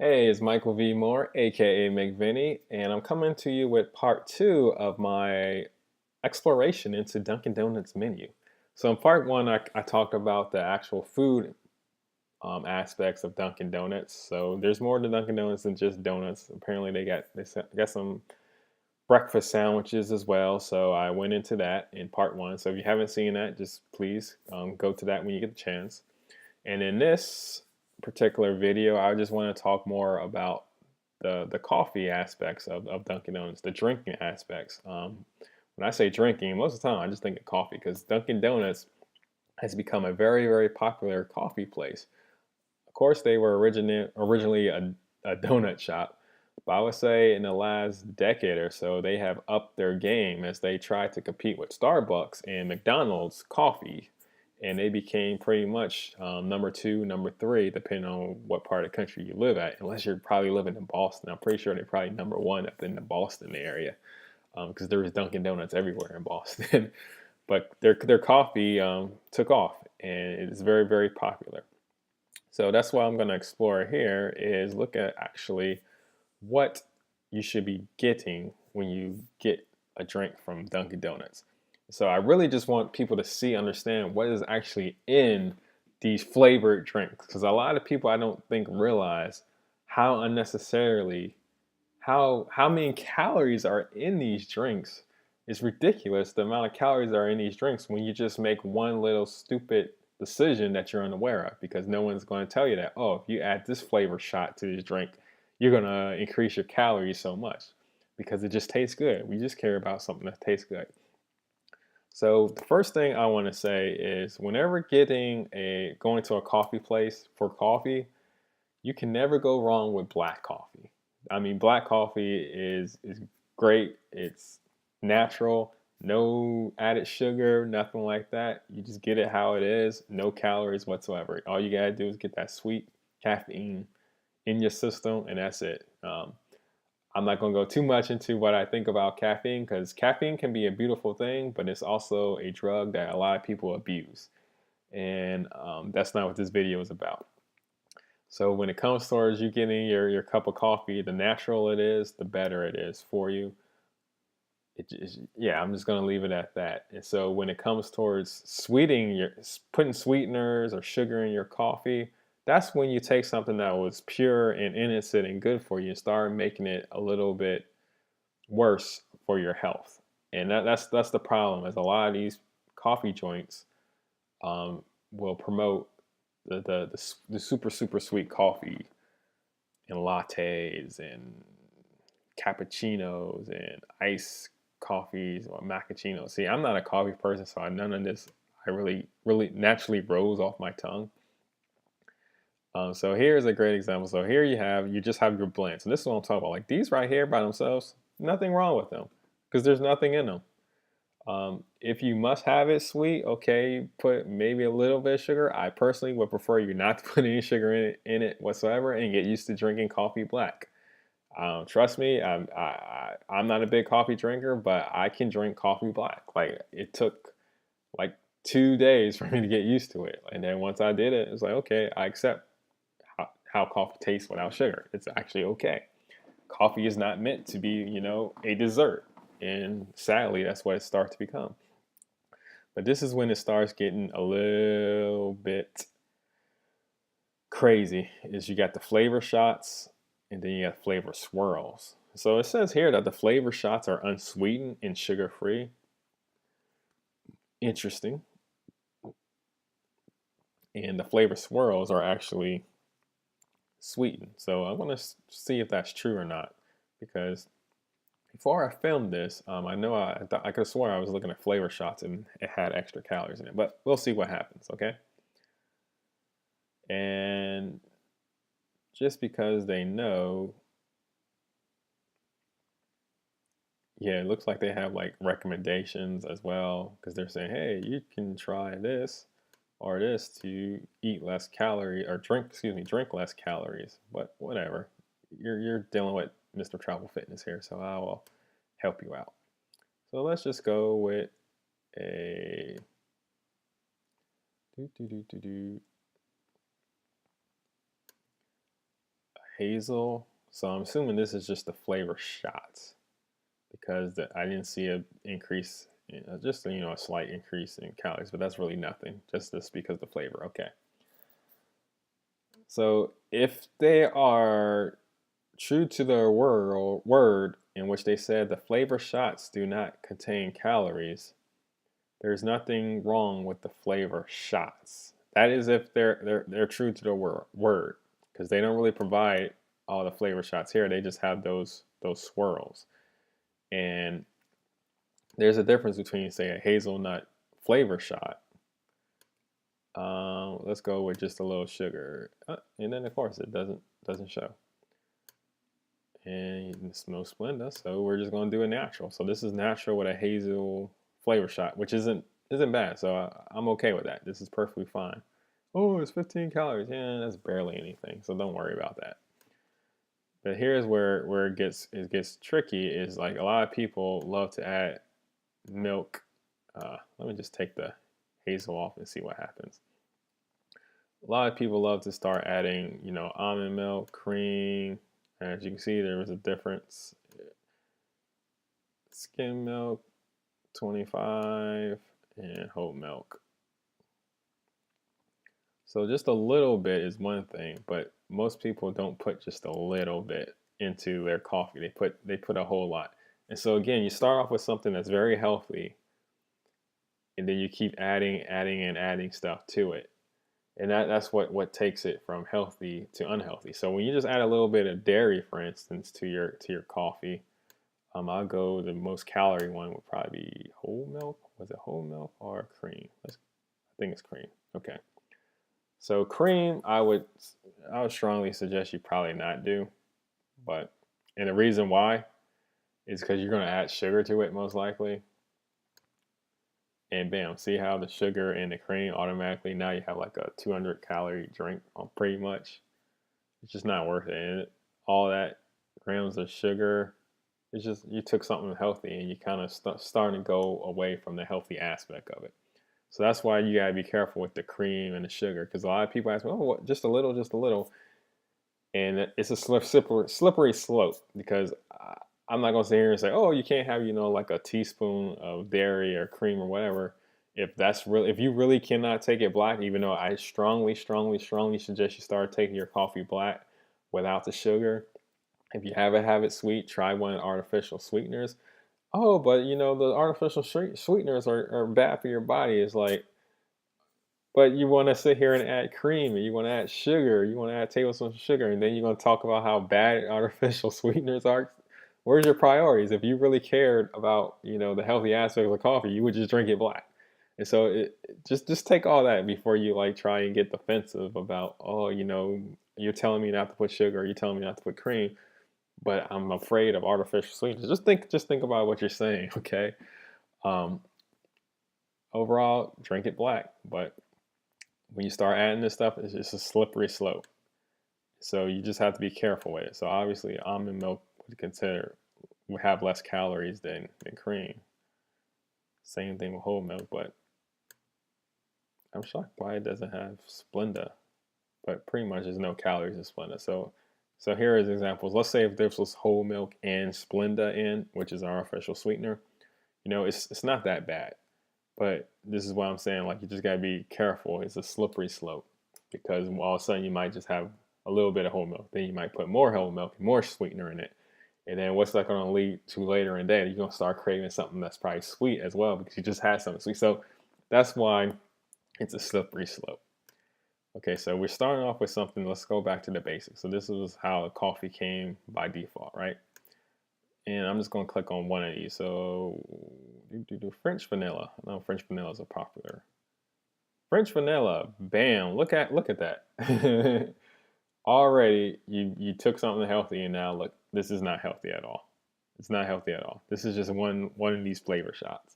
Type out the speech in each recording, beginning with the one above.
Hey, it's Michael V. Moore, aka McVinny, and I'm coming to you with part two of my exploration into Dunkin' Donuts menu. So in part one, I talked about the actual food aspects of Dunkin' Donuts. So there's more to Dunkin' Donuts than just donuts. Apparently, got some breakfast sandwiches as well. So I went into that in part one. So if you haven't seen that, just please go to that when you get the chance. And in this particular video, I just want to talk more about the coffee aspects of Dunkin' Donuts, the drinking aspects. When I say drinking, most of the time I just think of coffee because Dunkin' Donuts has become a very popular coffee place. Of course, they were originally a donut shop, but I would say in the last decade or so, they have upped their game as they try to compete with Starbucks and McDonald's coffee, and they became pretty much number two, number three, depending on what part of the country you live at. Unless you're probably living in Boston, I'm pretty sure they're probably number one up in the Boston area because there's Dunkin' Donuts everywhere in Boston. But their coffee took off, and it is very popular. So that's what I'm going to explore here is look at actually what you should be getting when you get a drink from Dunkin' Donuts. So I really just want people to understand what is actually in these flavored drinks because a lot of people I don't think realize how unnecessarily how many calories are in these drinks. It's ridiculous the amount of calories that are in these drinks when you just make one little stupid decision that you're unaware of because no one's going to tell you that, oh, if you add this flavor shot to this drink, you're going to increase your calories so much because it just tastes good. We just care about something that tastes good. So the first thing I want to say is whenever going to a coffee place for coffee, you can never go wrong with black coffee. I mean, black coffee is great. It's natural, no added sugar, nothing like that. You just get it how it is, no calories whatsoever. All you gotta do is get that sweet caffeine in your system, and that's it. I'm not gonna go too much into what I think about caffeine because caffeine can be a beautiful thing, but it's also a drug that a lot of people abuse, and that's not what this video is about. So when it comes towards you getting your cup of coffee, the natural it is, the better it is for you. Yeah, I'm just gonna leave it at that. And so when it comes towards putting sweeteners or sugar in your coffee, that's when you take something that was pure and innocent and good for you and start making it a little bit worse for your health. And that's the problem. Is a lot of these coffee joints will promote the super sweet coffee and lattes and cappuccinos and iced coffees or macchiatos. See, I'm not a coffee person, so none of this I really naturally rose off my tongue. So here's a great example. So here you just have your blends, and this is what I'm talking about. Like these right here by themselves, nothing wrong with them because there's nothing in them. If you must have it sweet, okay, put maybe a little bit of sugar. I personally would prefer you not to put any sugar in it whatsoever and get used to drinking coffee black. Trust me, I'm not a big coffee drinker, but I can drink coffee black. Like it took like 2 days for me to get used to it, and then once I did it, it was like okay, I accept how coffee tastes without sugar. It's actually okay. Coffee is not meant to be, a dessert, and sadly, that's what it starts to become. But this is when it starts getting a little bit crazy. Is you got the flavor shots and then you got flavor swirls. So it says here that the flavor shots are unsweetened and sugar free. Interesting. And the flavor swirls are actually sweetened. So I want to see if that's true or not because before I filmed this, I know I could have sworn I was looking at flavor shots and it had extra calories in it, but we'll see what happens, okay? And just because they know, yeah, it looks like they have like recommendations as well because they're saying, hey, you can try this or this to eat less calories or drink less calories. But whatever, you're dealing with Mr. Travel Fitness here, so I will help you out. So let's just go with a hazel. So I'm assuming this is just the flavor shots because I didn't see an increase, just a slight increase in calories, but that's really nothing. Just this because the flavor. Okay. So if they are true to their word in which they said the flavor shots do not contain calories, there's nothing wrong with the flavor shots. That is if they're true to their word, because they don't really provide all the flavor shots here. They just have those swirls. And there's a difference between, say, a hazelnut flavor shot. Let's go with just a little sugar, and then of course it doesn't show. And it's no Splenda, so we're just gonna do a natural. So this is natural with a hazel flavor shot, which isn't bad. So I'm okay with that. This is perfectly fine. Oh, it's 15 calories. Yeah, that's barely anything. So don't worry about that. But here's where it gets tricky. Is like a lot of people love to add milk. Let me just take the hazel off and see what happens. A lot of people love to start adding, almond milk, cream. As you can see, there was a difference. Skim milk, 25, and whole milk. So just a little bit is one thing, but most people don't put just a little bit into their coffee. They put a whole lot. And so again, you start off with something that's very healthy, and then you keep adding stuff to it. And that's what takes it from healthy to unhealthy. So when you just add a little bit of dairy, for instance, to your coffee, I'll go the most calorie one would probably be whole milk. Was it whole milk or cream? I think it's cream. Okay. So cream, I would strongly suggest you probably not do, and the reason why is because you're going to add sugar to it most likely, and bam, see how the sugar and the cream automatically now you have like a 200 calorie drink pretty much. It's just not worth it. And all that grams of sugar, it's just you took something healthy and you kind of starting to go away from the healthy aspect of it. So that's why you gotta be careful with the cream and the sugar, because a lot of people ask me, "Oh, what? Just a little, just a little," and it's a slippery slope. Because I'm not gonna sit here and say, "Oh, you can't have like a teaspoon of dairy or cream or whatever." If you really cannot take it black, even though I strongly, strongly, strongly suggest you start taking your coffee black without the sugar. If you have it sweet, try one of the artificial sweeteners. Oh, but the artificial sweeteners are bad for your body. It's like, but you want to sit here and add cream, and you want to add sugar, you want to add tablespoons of sugar, and then you're going to talk about how bad artificial sweeteners are. Where's your priorities? If you really cared about the healthy aspects of coffee, you would just drink it black. And so just take all that before you like try and get defensive about, oh, you're telling me not to put sugar, you're telling me not to put cream, but I'm afraid of artificial sweeteners. Just think about what you're saying, okay? Um, Overall, drink it black, but when you start adding this stuff, it's just a slippery slope. So you just have to be careful with it. So obviously, almond milk would have less calories than cream. Same thing with whole milk, but I'm shocked why it doesn't have Splenda. But pretty much there's no calories in Splenda. So here is examples. Let's say if this was whole milk and Splenda in, which is our artificial sweetener, it's not that bad. But this is what I'm saying. Like, you just gotta be careful. It's a slippery slope, because all of a sudden you might just have a little bit of whole milk. Then you might put more whole milk, more sweetener in it. And then what's that going to lead to later in the day? You're going to start craving something that's probably sweet as well, because you just had something sweet. So that's why it's a slippery slope. Okay, so we're starting off with something. Let's go back to the basics. So this is how coffee came by default, right? And I'm just going to click on one of these. So do French vanilla. I know French vanilla is a popular. French vanilla, bam! Look at that. Already you took something healthy, and now look, this is not healthy at all. It's not healthy at all. This is just one of these flavor shots,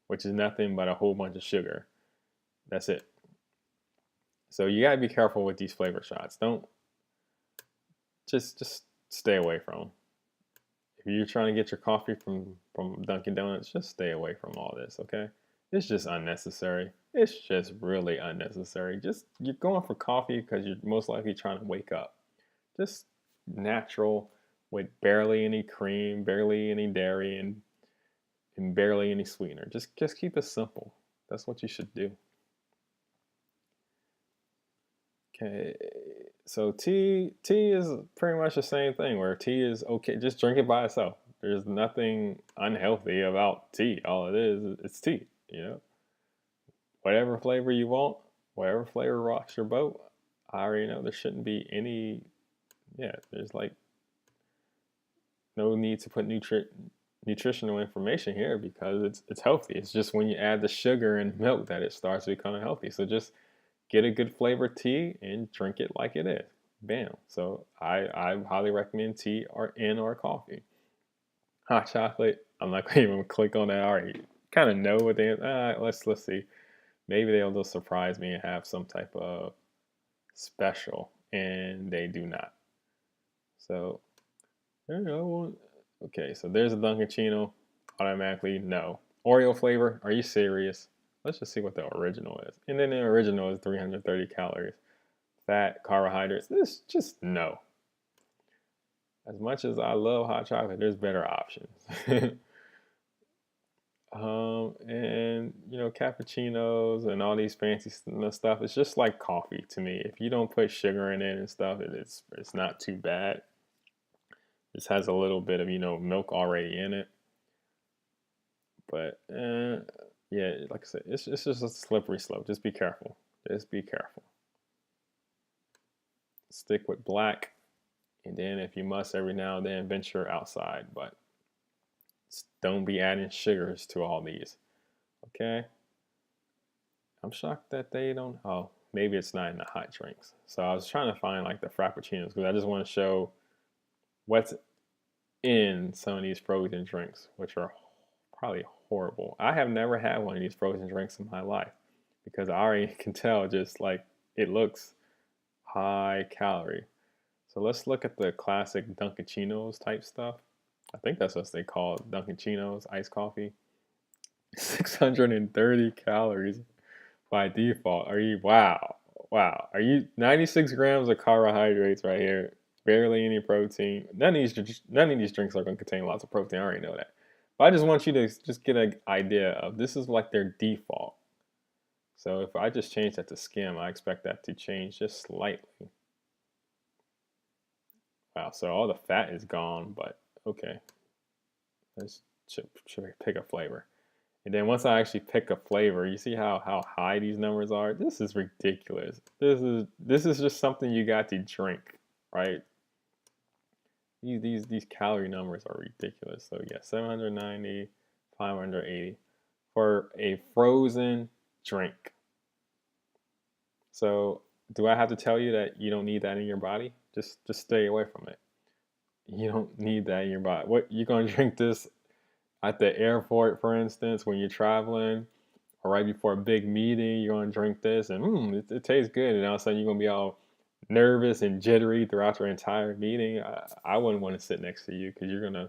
which is nothing but a whole bunch of sugar. That's it. So you gotta be careful with these flavor shots. Don't just stay away from them. If you're trying to get your coffee from Dunkin Donuts, just stay away from all this, okay? It's just unnecessary. It's just really unnecessary. You're going for coffee because you're most likely trying to wake up. Just natural with barely any cream, barely any dairy, and barely any sweetener. Just keep it simple. That's what you should do. Okay, so tea is pretty much the same thing. Where tea is okay, just drink it by itself. There's nothing unhealthy about tea. All it is, it's tea. You know, whatever flavor you want, whatever flavor rocks your boat. I already know there shouldn't be any. Yeah, there's like no need to put nutritional information here because it's healthy. It's just when you add the sugar and milk that it starts becoming healthy. So just get a good flavored tea and drink it like it is. Bam. So I highly recommend tea or coffee. Hot chocolate. I'm not gonna even click on that. I already kind of know what they. Let's see. Maybe they'll just surprise me and have some type of special, and they do not. So okay, so there's a Dunkaccino. Automatically, no. Oreo flavor, are you serious? Let's just see what the original is. And then the original is 330 calories. Fat, carbohydrates, this just no. As much as I love hot chocolate, there's better options. And cappuccinos and all these fancy stuff, it's just like coffee to me. If you don't put sugar in it and stuff, it's not too bad. This has a little bit of milk already in it, but yeah, like I said, it's just a slippery slope. Just be careful. Just be careful. Stick with black, and then if you must, every now and then venture outside, but don't be adding sugars to all these. Okay. I'm shocked that they don't. Oh, maybe it's not in the hot drinks. So I was trying to find like the frappuccinos because I just want to show what's in some of these frozen drinks, which are probably horrible. I have never had one of these frozen drinks in my life because I already can tell just like it looks high calorie. So let's look at the classic Dunkachinos type stuff. I think that's what they call Dunkachinos iced coffee. 630 calories by default. Wow. Are you 96 grams of carbohydrates right here? Barely any protein. None of these drinks are going to contain lots of protein. I already know that. But I just want you to just get an idea of this is like their default. So if I just change that to skim, I expect that to change just slightly. Wow, so all the fat is gone, but okay. Let's should pick a flavor. And then once I actually pick a flavor, you see how high these numbers are? This is ridiculous. This is just something you got to drink, right? These calorie numbers are ridiculous. So yeah, 790, 580 for a frozen drink. So do I have to tell you that you don't need that in your body? Just stay away from it. You don't need that in your body. What you gonna drink this at the airport, for instance, when you're traveling, or right before a big meeting, you're gonna drink this, and it tastes good, and all of a sudden you're gonna be all nervous and jittery throughout your entire meeting. I wouldn't want to sit next to you because you're gonna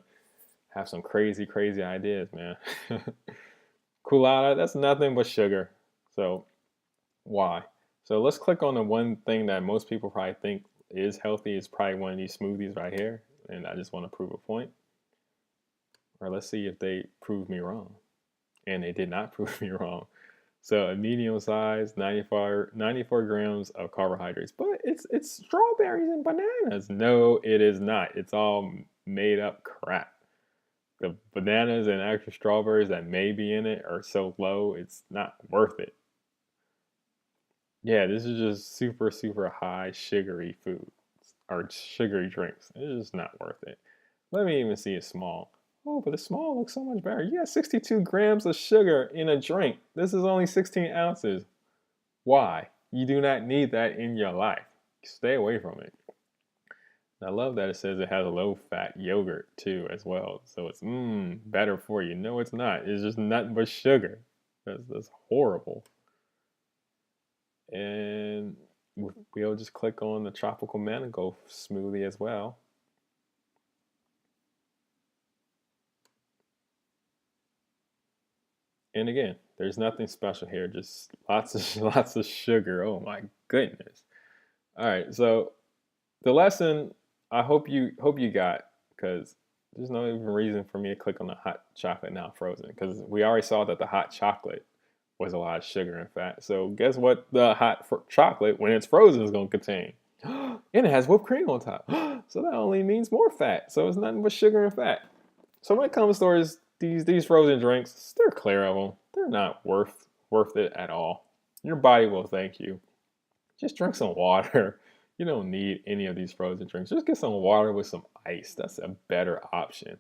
have some crazy, crazy ideas, man. Colada, that's nothing but sugar. So why? So let's click on the one thing that most people probably think is healthy. Is probably one of these smoothies right here, and I just want to prove a point. Or let's see if they prove me wrong. And they did not prove me wrong. So a medium size, 94 grams of carbohydrates. But it's strawberries and bananas. No, it is not. It's all made up crap. The bananas and extra strawberries that may be in it are so low, it's not worth it. Yeah, this is just super, super high sugary food or sugary drinks. It's just not worth it. Let me even see it small. Oh, but the small looks so much better. You got 62 grams of sugar in a drink. This is only 16 ounces. Why? You do not need that in your life. Stay away from it. I love that it says it has a low-fat yogurt too as well. So it's better for you. No, it's not. It's just nothing but sugar. That's horrible. And we'll just click on the tropical mango smoothie as well. And again, there's nothing special here, just lots of sugar. Oh my goodness. All right, so the lesson I hope you got, because there's no even reason for me to click on the hot chocolate now frozen, because we already saw that the hot chocolate was a lot of sugar and fat. So guess what the hot chocolate when it's frozen is going to contain? And it has whipped cream on top. So that only means more fat. So it's nothing but sugar and fat. So when it comes to these frozen drinks, steer clear of them. They're not worth it at all. Your body will thank you. Just drink some water. You don't need any of these frozen drinks. Just get some water with some ice. That's a better option.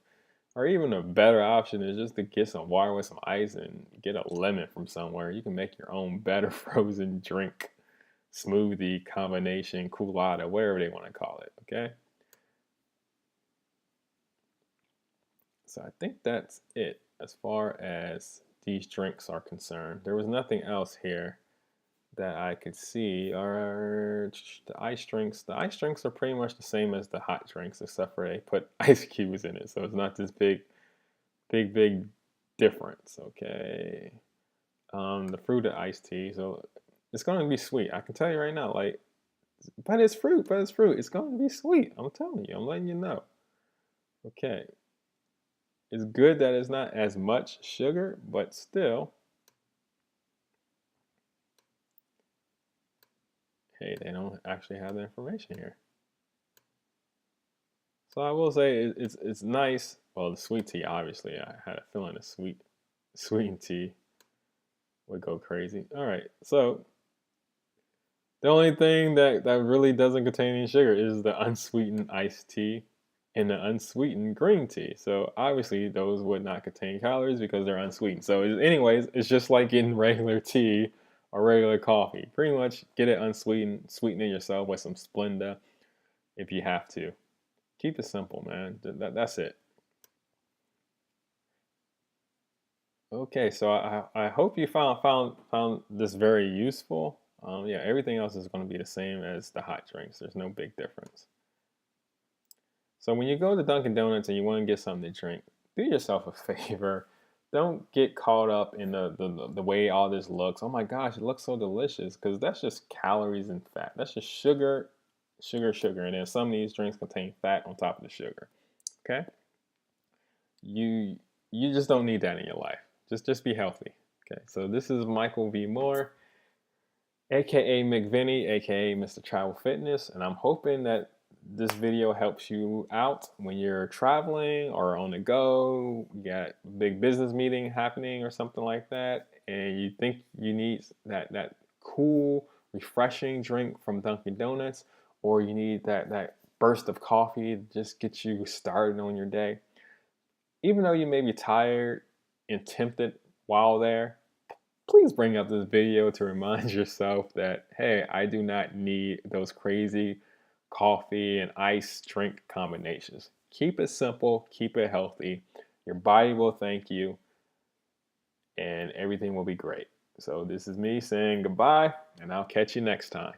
Or even a better option is just to get some water with some ice and get a lemon from somewhere. You can make your own better frozen drink, smoothie, combination, culotta, whatever they want to call it. Okay. So I think that's it as far as these drinks are concerned. There was nothing else here that I could see. Or the ice drinks. The ice drinks are pretty much the same as the hot drinks, except for they put ice cubes in it. So it's not this big difference. Okay. The fruited iced tea. So it's going to be sweet. I can tell you right now. Like, but it's fruit. But it's fruit. It's going to be sweet. I'm telling you. I'm letting you know. Okay. It's good that it's not as much sugar, but still. Hey, they don't actually have the information here. So I will say it's nice. Well, the sweet tea, obviously, I had a feeling the sweetened tea would go crazy. All right, so the only thing that really doesn't contain any sugar is the unsweetened iced tea and the unsweetened green tea. So obviously those would not contain calories because they're unsweetened. So anyways, it's just like getting regular tea or regular coffee. Pretty much get it unsweetened, sweeten it yourself with some Splenda if you have to. Keep it simple, man. That's it. Okay, so I hope you found this very useful. Yeah, everything else is going to be the same as the hot drinks. There's no big difference. So when you go to Dunkin' Donuts and you want to get something to drink, do yourself a favor. Don't get caught up in the way all this looks. Oh my gosh, it looks so delicious, because that's just calories and fat. That's just sugar, sugar, sugar. And then some of these drinks contain fat on top of the sugar. Okay? You you just don't need that in your life. Just be healthy. Okay, so this is Michael V. Moore, aka McVinny, aka Mr. Travel Fitness, and I'm hoping that this video helps you out when you're traveling or on the go. You got a big business meeting happening or something like that, and you think you need that cool, refreshing drink from Dunkin' Donuts, or you need that burst of coffee to just get you started on your day. Even though you may be tired and tempted while there, please bring up this video to remind yourself that, hey, I do not need those crazy coffee and ice drink combinations. Keep it simple, keep it healthy. Your body will thank you, and everything will be great. So this is me saying goodbye, and I'll catch you next time.